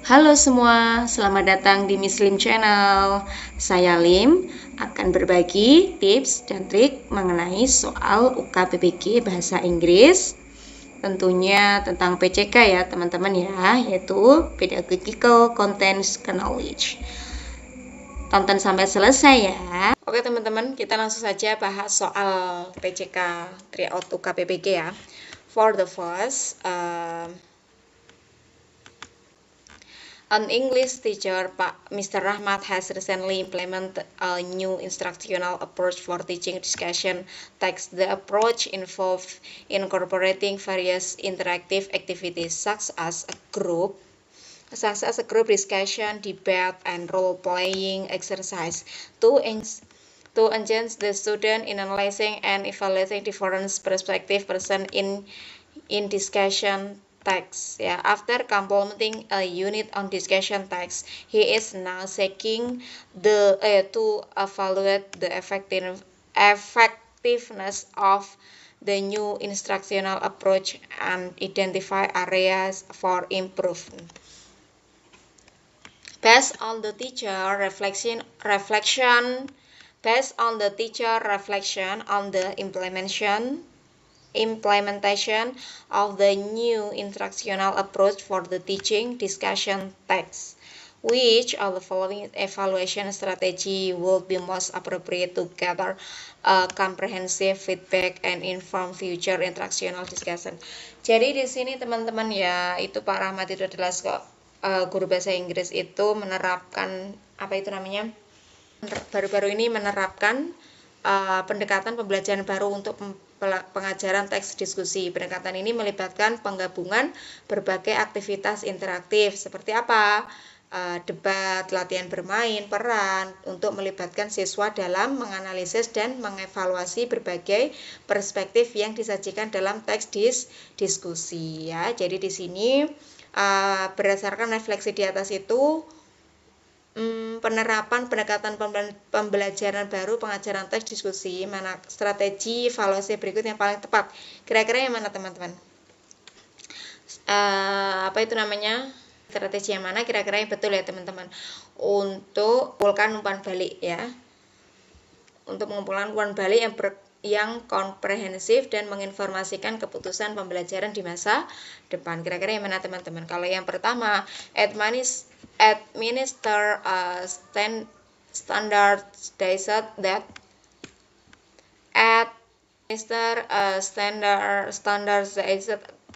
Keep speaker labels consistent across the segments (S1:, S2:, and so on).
S1: Halo semua, selamat datang di Miss Lim Channel. Saya Lim akan berbagi tips dan trik mengenai soal UKBPG Bahasa Inggris. Tentunya tentang PCK ya teman-teman ya, yaitu Pedagogical Content Knowledge. Tonton sampai selesai ya. Oke teman-teman, kita langsung saja bahas soal PCK Tryout UKBPG ya. For the first, an English teacher, Mr. Rahmat, has recently implemented a new instructional approach for teaching discussion text. The approach involves incorporating various interactive activities such as a group discussion, debate, and role-playing exercise to enhance the student in analyzing and evaluating different perspectives present in discussion text. After completing a unit on discussion text, he is now seeking to evaluate the effectiveness of the new instructional approach and identify areas for improvement. Based on the teacher reflection on the implementation of the new instructional approach for the teaching discussion text. Which of the following evaluation strategy would be most appropriate to gather comprehensive feedback and inform future instructional discussion? Jadi di sini teman-teman ya, itu Pak Rahmat itu adalah guru bahasa Inggris itu menerapkan baru-baru ini menerapkan pendekatan pembelajaran baru untuk pengajaran teks diskusi. Pendekatan ini melibatkan penggabungan berbagai aktivitas interaktif seperti apa? Debat, latihan bermain, peran untuk melibatkan siswa dalam menganalisis dan mengevaluasi berbagai perspektif yang disajikan dalam teks diskusi ya. Jadi di sini berdasarkan refleksi di atas itu penerapan pendekatan pembelajaran baru pengajaran teks diskusi, mana strategi evaluasi berikut yang paling tepat? Kira-kira yang mana teman-teman? Strategi yang mana kira-kira yang betul ya teman-teman? Untuk mengumpulkan umpan balik ya. Untuk mengumpulkan umpan balik yang komprehensif dan menginformasikan keputusan pembelajaran di masa depan. Kira-kira yang mana teman-teman? Kalau yang pertama, administer standardized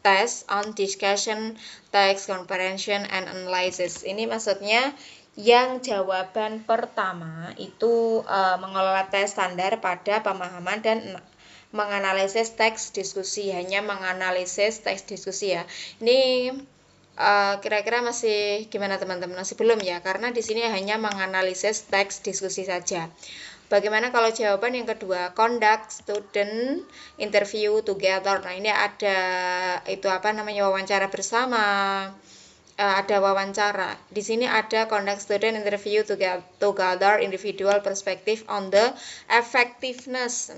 S1: test on discussion, text comprehension and analysis. Ini maksudnya yang jawaban pertama itu mengelola tes standar pada pemahaman dan menganalisis teks diskusi, hanya menganalisis teks diskusi ya. Ini kira-kira masih gimana teman-teman? Masih belum ya, karena di sini hanya menganalisis teks diskusi saja. Bagaimana kalau jawaban yang kedua, conduct student interview together. Nah, ini ada wawancara bersama. Ada wawancara. Di sini ada conduct student interview to gather individual perspective on the effectiveness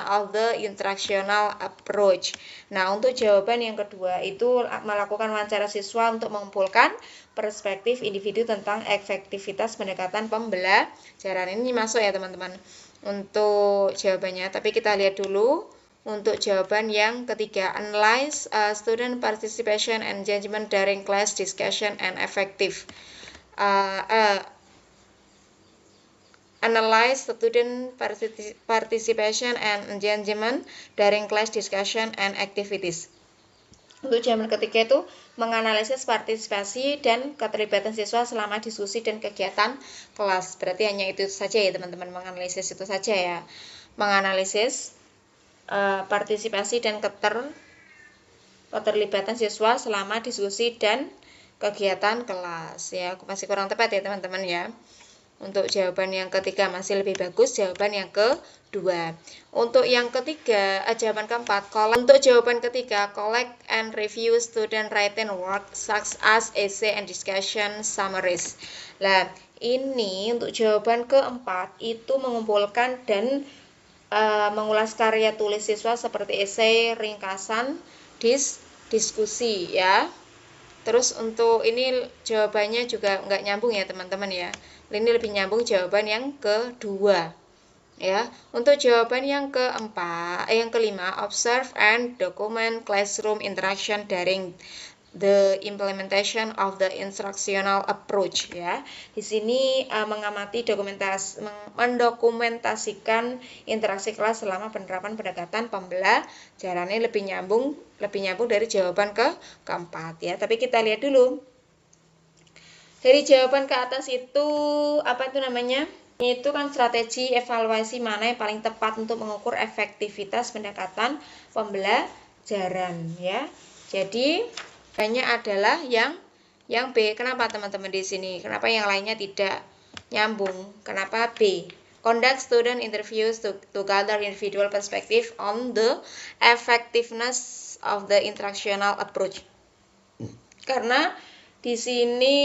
S1: of the instructional approach. Nah, untuk jawaban yang kedua itu melakukan wawancara siswa untuk mengumpulkan perspektif individu tentang efektivitas pendekatan pembelajaran. Ini masuk ya teman-teman untuk jawabannya, tapi kita lihat dulu untuk jawaban yang ketiga, analyze student participation and engagement during class discussion and effective. Analyze student participation and engagement during class discussion and activities. Untuk jawaban ketiga itu menganalisis partisipasi dan keterlibatan siswa selama diskusi dan kegiatan kelas. Berarti hanya itu saja ya teman-teman, menganalisis itu saja ya. Menganalisis partisipasi dan keterlibatan siswa selama diskusi dan kegiatan kelas ya. Masih kurang tepat ya teman-teman ya. Untuk jawaban yang ketiga masih lebih bagus jawaban yang kedua. Untuk yang ketiga, jawaban keempat, untuk jawaban ketiga, collect and review student written work such as essay and discussion summaries. Nah, ini untuk jawaban keempat itu mengumpulkan dan mengulas karya tulis siswa seperti esai, ringkasan, diskusi ya. Terus untuk ini jawabannya juga nggak nyambung ya teman-teman ya. Ini lebih nyambung jawaban yang kedua. Ya, untuk jawaban yang kelima, observe and document classroom interaction during the implementation of the instructional approach ya. Di sini mengamati mendokumentasikan interaksi kelas selama penerapan pendekatan pembelajaran. Ini lebih nyambung dari jawaban keempat ya. Tapi kita lihat dulu. Dari jawaban ke atas itu apa itu namanya? Itu kan strategi evaluasi mana yang paling tepat untuk mengukur efektivitas pendekatan pembelajaran ya. Jadi banyak adalah yang B. Kenapa teman-teman di sini? Kenapa yang lainnya tidak nyambung? Kenapa B? Conduct student interviews to gather individual perspective on the effectiveness of the instructional approach. Karena di sini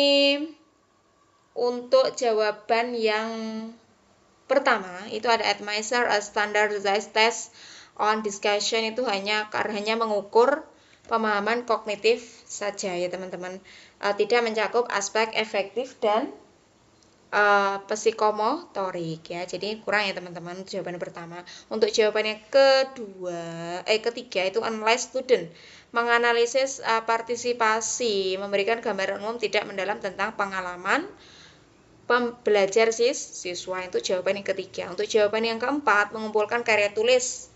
S1: untuk jawaban yang pertama itu ada administer a standardized test on discussion, itu hanya mengukur pemahaman kognitif saja ya teman-teman, tidak mencakup aspek efektif dan psikomotorik ya. Jadi kurang ya teman-teman jawaban pertama. Untuk jawaban yang ketiga itu analyze student, menganalisis partisipasi, memberikan gambaran umum tidak mendalam tentang pengalaman belajar siswa. Itu jawaban yang ketiga. Untuk jawaban yang keempat, mengumpulkan karya tulis.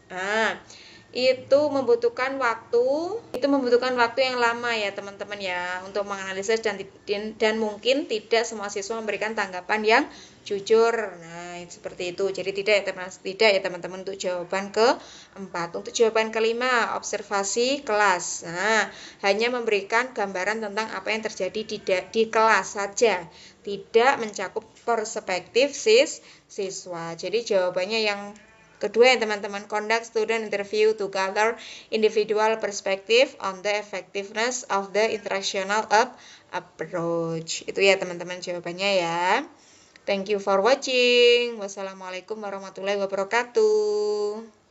S1: Itu membutuhkan waktu yang lama ya teman-teman ya untuk menganalisis dan mungkin tidak semua siswa memberikan tanggapan yang jujur. Nah, seperti itu. Jadi tidak ya teman-teman untuk jawaban keempat. Untuk jawaban kelima, observasi kelas. Nah, hanya memberikan gambaran tentang apa yang terjadi di kelas saja, tidak mencakup perspektif siswa. Jadi jawabannya yang kedua ya teman-teman, conduct student interview to gather individual perspective on the effectiveness of the instructional approach. Itu ya teman-teman jawabannya ya. Thank you for watching. Wassalamualaikum warahmatullahi wabarakatuh.